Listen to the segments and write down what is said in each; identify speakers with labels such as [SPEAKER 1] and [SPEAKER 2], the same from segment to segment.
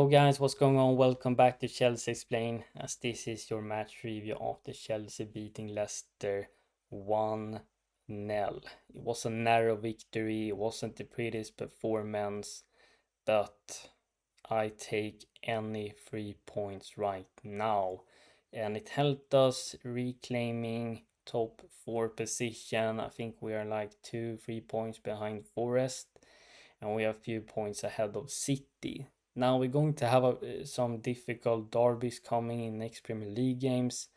[SPEAKER 1] Hello guys, what's going on? Welcome back to Chelsea Explained, as this is your match review after Chelsea beating Leicester 1-0. It was a narrow victory, it wasn't the prettiest performance, but I take any 3 points right now. And it helped us reclaiming top 4 position. I think we are like 2-3 points behind Forest, and we have a few points ahead of City. Now we're going to have some difficult derbies coming in next Premier League games,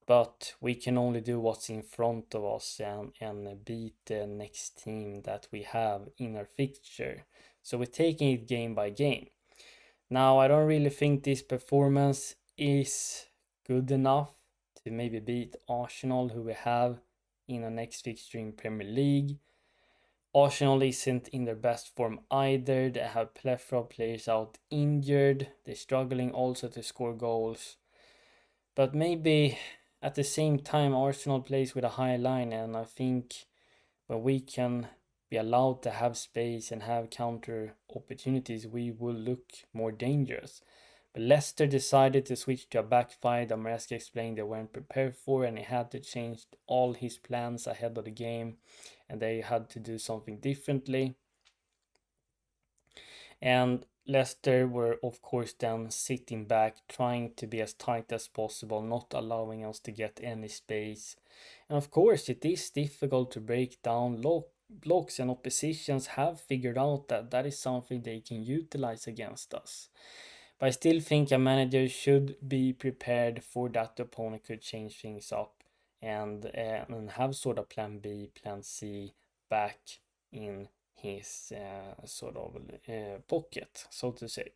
[SPEAKER 1] but we can only do what's in front of us and beat the next team that we have in our fixture. So we're taking it game by game. Now I don't really think this performance is good enough to maybe beat Arsenal, who we have in our next fixture in Premier League. Arsenal isn't in their best form either. They have plethora of players out injured. They're struggling also to score goals. But maybe at the same time, Arsenal plays with a high line, and I think when we can be allowed to have space and have counter opportunities, we will look more dangerous. But Leicester decided to switch to a back five that Maresca explained they weren't prepared for, and he had to change all his plans ahead of the game, and they had to do something differently. And Leicester were, of course, then sitting back, trying to be as tight as possible, not allowing us to get any space. And of course, it is difficult to break down blocks, and oppositions have figured out that that is something they can utilize against us. But I still think a manager should be prepared for that the opponent could change things up and have sort of plan B, plan C back in his pocket, so to say.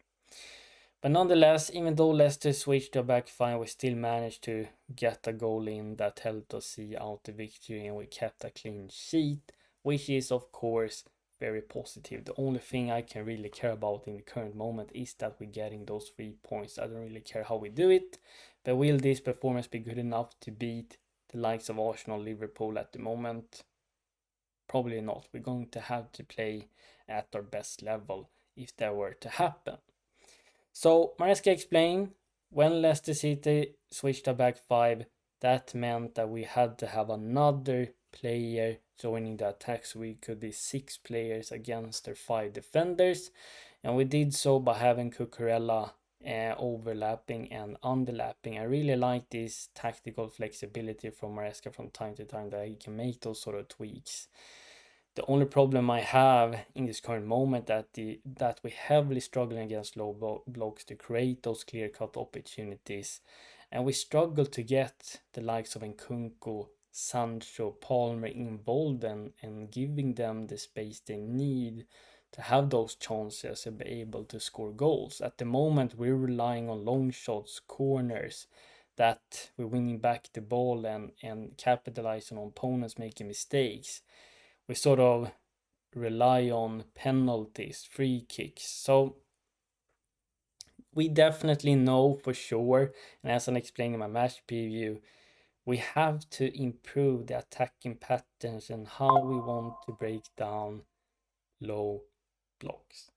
[SPEAKER 1] But nonetheless, even though Leicester switched to back five, we still managed to get a goal in that helped us see out the victory, and we kept a clean sheet, which is of course very positive. The only thing I can really care about in the current moment is that we're getting those 3 points. I don't really care how we do it, but will this performance be good enough to beat the likes of Arsenal, Liverpool at the moment? Probably not. We're going to have to play at our best level if that were to happen. So Maresca explained, when Leicester City switched to back five, that meant that we had to have another player joining the attack, so we could be 6 players against their 5 defenders, and we did so by having Cucurella overlapping and underlapping. I really like this tactical flexibility from Maresca from time to time, that he can make those sort of tweaks. The only problem I have in this current moment that we're heavily struggling against low blocks to create those clear-cut opportunities, and we struggle to get the likes of Nkunku, Sancho, Palmer involved and giving them the space they need to have those chances and be able to score goals. At the moment, we're relying on long shots, corners, that we're winning back the ball and capitalizing on opponents making mistakes. We sort of rely on penalties, free kicks. So we definitely know for sure, and as I'm explaining in my match preview, we have to improve the attacking patterns and how we want to break down low blocks.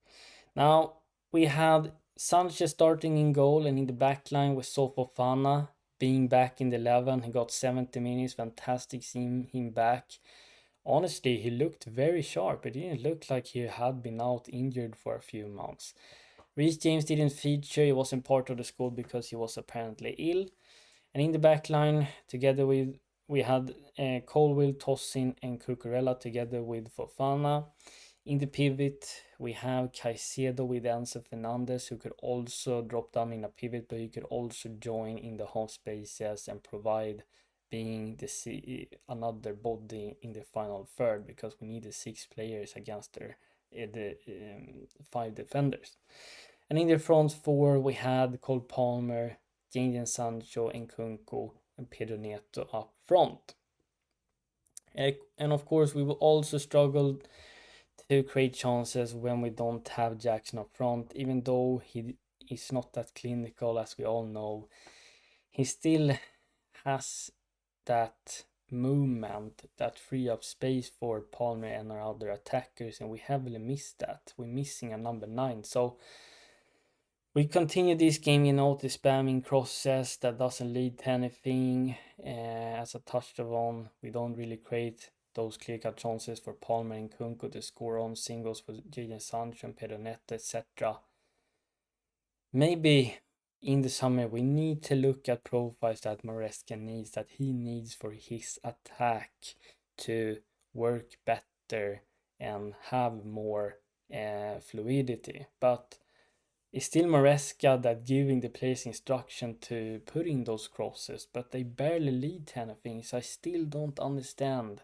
[SPEAKER 1] Now, we had Sanchez starting in goal, and in the back line with Fofana being back in the 11. He got 70 minutes, fantastic seeing him back. Honestly, he looked very sharp. It didn't look like he had been out injured for a few months. Reece James didn't feature. He wasn't part of the squad because he was apparently ill. And in the back line, together with we had Colwill, Tosin, and Cucurella together with Fofana. In the pivot, we have Caicedo with Enzo Fernandez, who could also drop down in a pivot, but he could also join in the half spaces and provide being another body in the final third, because we needed 6 players against the 5 defenders. And in the front 4, we had Cole Palmer, Jadon Sancho, Nkunku, and Pedro Neto up front. And of course, we will also struggle to create chances when we don't have Jackson up front, even though he is not that clinical, as we all know. He still has that movement that free up space for Palmer and our other attackers, and we heavily missed that. We're missing a number 9. So We continue this game, the spamming crosses that doesn't lead to anything. As I touched upon, we don't really create those clear-cut chances for Palmer and Kunku to score on singles for Jadon Sancho and Pedro Neto, etc. Maybe in the summer we need to look at profiles that Maresca needs, that he needs for his attack to work better and have more fluidity. But it's still Maresca that giving the players instruction to put in those crosses, but they barely lead to anything. So I still don't understand,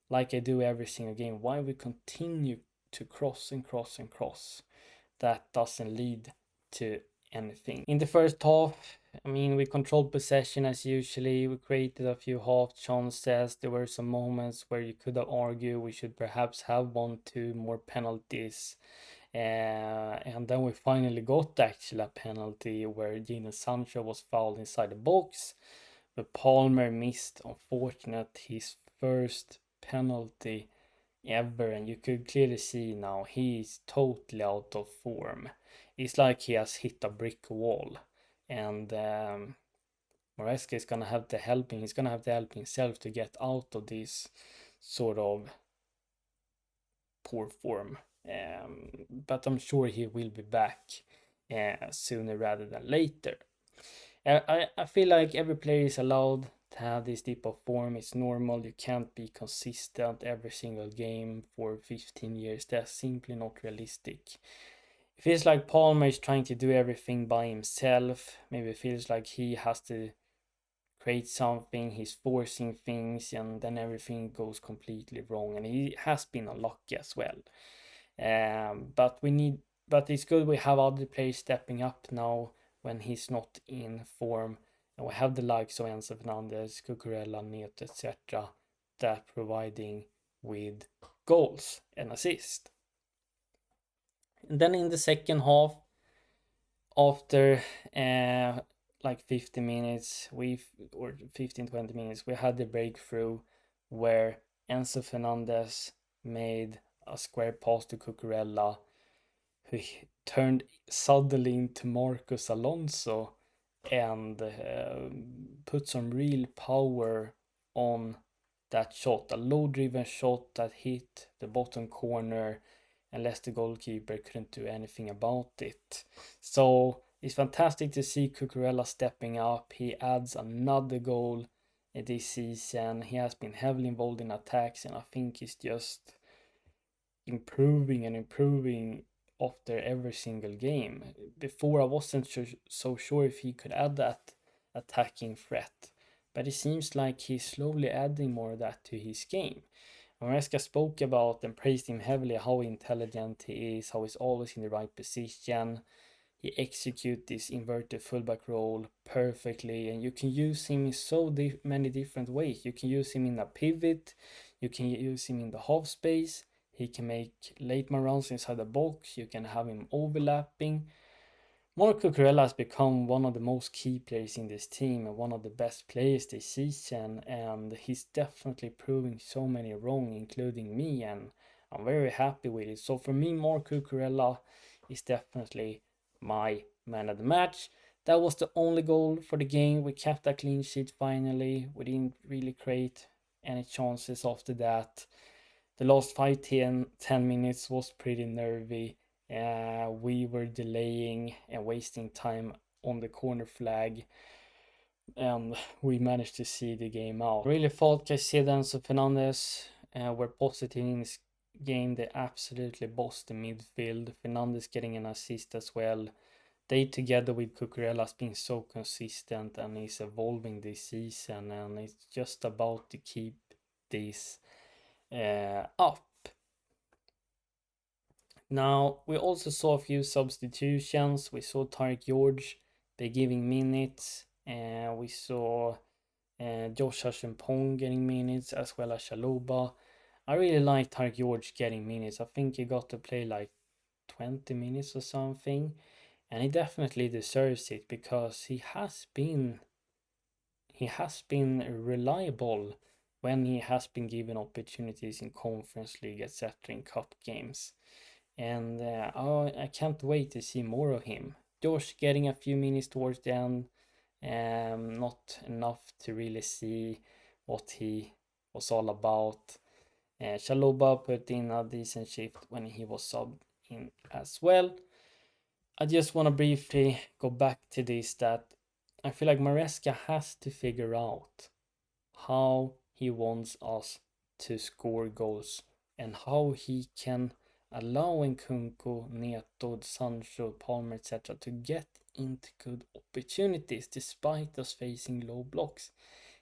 [SPEAKER 1] like I do every single game, why we continue to cross and cross and cross. That doesn't lead to anything. In the first half, we controlled possession as usually. We created a few half chances. There were some moments where you could have argued we should perhaps have 1-2 more penalties. And then we finally got actually a penalty where Jadon Sancho was fouled inside the box. But Palmer missed, unfortunate, his first penalty ever, and you could clearly see now he's totally out of form. It's like he has hit a brick wall, and Maresca is gonna have to help him. He's gonna have to help himself to get out of this sort of poor form. But I'm sure he will be back sooner rather than later. I feel like every player is allowed to have this type of form. It's normal. You can't be consistent every single game for 15 years. That's simply not realistic. It feels like Palmer is trying to do everything by himself. Maybe it feels like he has to create something, he's forcing things, and then everything goes completely wrong. And he has been unlucky as well. But it's good we have other players stepping up now when he's not in form, and we have the likes of Enzo Fernandez, Cucurella, Neto, etc. that providing with goals and assists. And then in the second half, after like 50 minutes, or 15-20 minutes, we had the breakthrough where Enzo Fernandez made a square pass to Cucurella, who turned suddenly into Marcos Alonso and put some real power on that shot. A low-driven shot that hit the bottom corner, and Leicester goalkeeper couldn't do anything about it. So it's fantastic to see Cucurella stepping up. He adds another goal this season. He has been heavily involved in attacks, and I think he's just improving and improving after every single game. Before I wasn't so sure if he could add that attacking threat, but it seems like he's slowly adding more of that to his game. Maresca spoke about and praised him heavily, how intelligent he is, how he's always in the right position. He executes this inverted fullback role perfectly, and you can use him in so many different ways. You can use him in a pivot, you can use him in the half space, he can make late man runs inside the box, you can have him overlapping. Marco Cucurella has become one of the most key players in this team and one of the best players this season, and he's definitely proving so many wrong, including me, and I'm very happy with it. So for me, Marco Cucurella is definitely my man of the match. That was the only goal for the game. We kept a clean sheet finally. We didn't really create any chances after that. The last 5-10 minutes was pretty nervy. We were delaying and wasting time on the corner flag, and we managed to see the game out. I really thought Caicedo and Fernandez were positive in this game. They absolutely bossed the midfield. Fernandez getting an assist as well. They together with Cucurella has been so consistent and is evolving this season, and it's just about to keep this up. Now, we also saw a few substitutions. We saw Tarek George, they giving minutes. We saw Josh Hashempong getting minutes, as well as Shaloba. I really like Tarek George getting minutes. I think he got to play like 20 minutes or something. And he definitely deserves it, because he has been reliable when he has been given opportunities in Conference League, etc., in cup games. And I can't wait to see more of him. Josh getting a few minutes towards the end, not enough to really see what he was all about. Chalobah put in a decent shift when he was subbed in as well. I just want to briefly go back to this, that I feel like Maresca has to figure out how he wants us to score goals and how he can allow Nkunku, Neto, Sancho, Palmer, etc. to get into good opportunities despite us facing low blocks.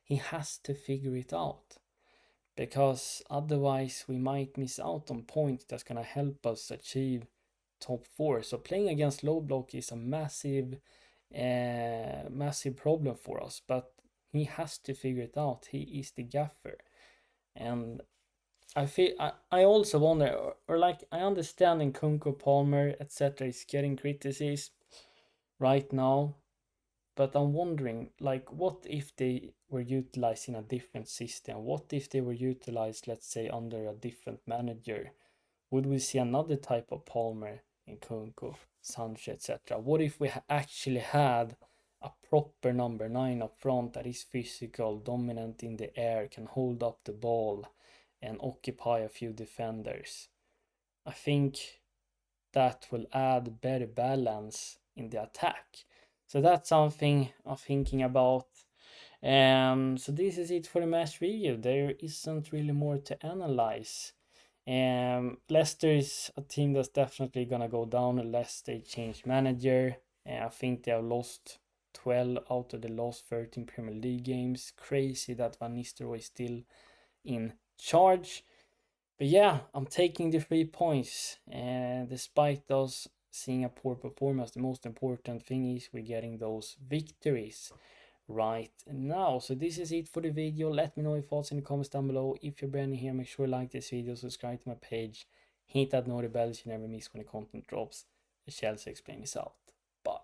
[SPEAKER 1] He has to figure it out, because otherwise we might miss out on points that's gonna help us achieve top 4. So playing against low block is a massive problem for us, but he has to figure it out. He is the gaffer. And I also wonder, or like, I understand Nkunku, Palmer, etc. is getting criticism right now, but I'm wondering, like, what if they were utilized in a different system? What if they were utilized, let's say, under a different manager? Would we see another type of Palmer, Nkunku, Sancho, etc.? What if we actually had a proper number 9 up front that is physical, dominant in the air, can hold up the ball and occupy a few defenders? I think that will add better balance in the attack. So that's something I'm thinking about. So this is it for the match review. There isn't really more to analyze. Leicester is a team that's definitely gonna go down unless they change manager. I think they have lost 12 out of the last 13 Premier League games. Crazy that Van Nistelrooy is still in charge. But yeah, I'm taking the 3 points. And despite us seeing a poor performance, the most important thing is we're getting those victories right now. So this is it for the video. Let me know your thoughts in the comments down below. If you're brand new here, make sure to like this video, subscribe to my page, hit that notification bell so you never miss when the content drops. CFCexplained is out. Bye.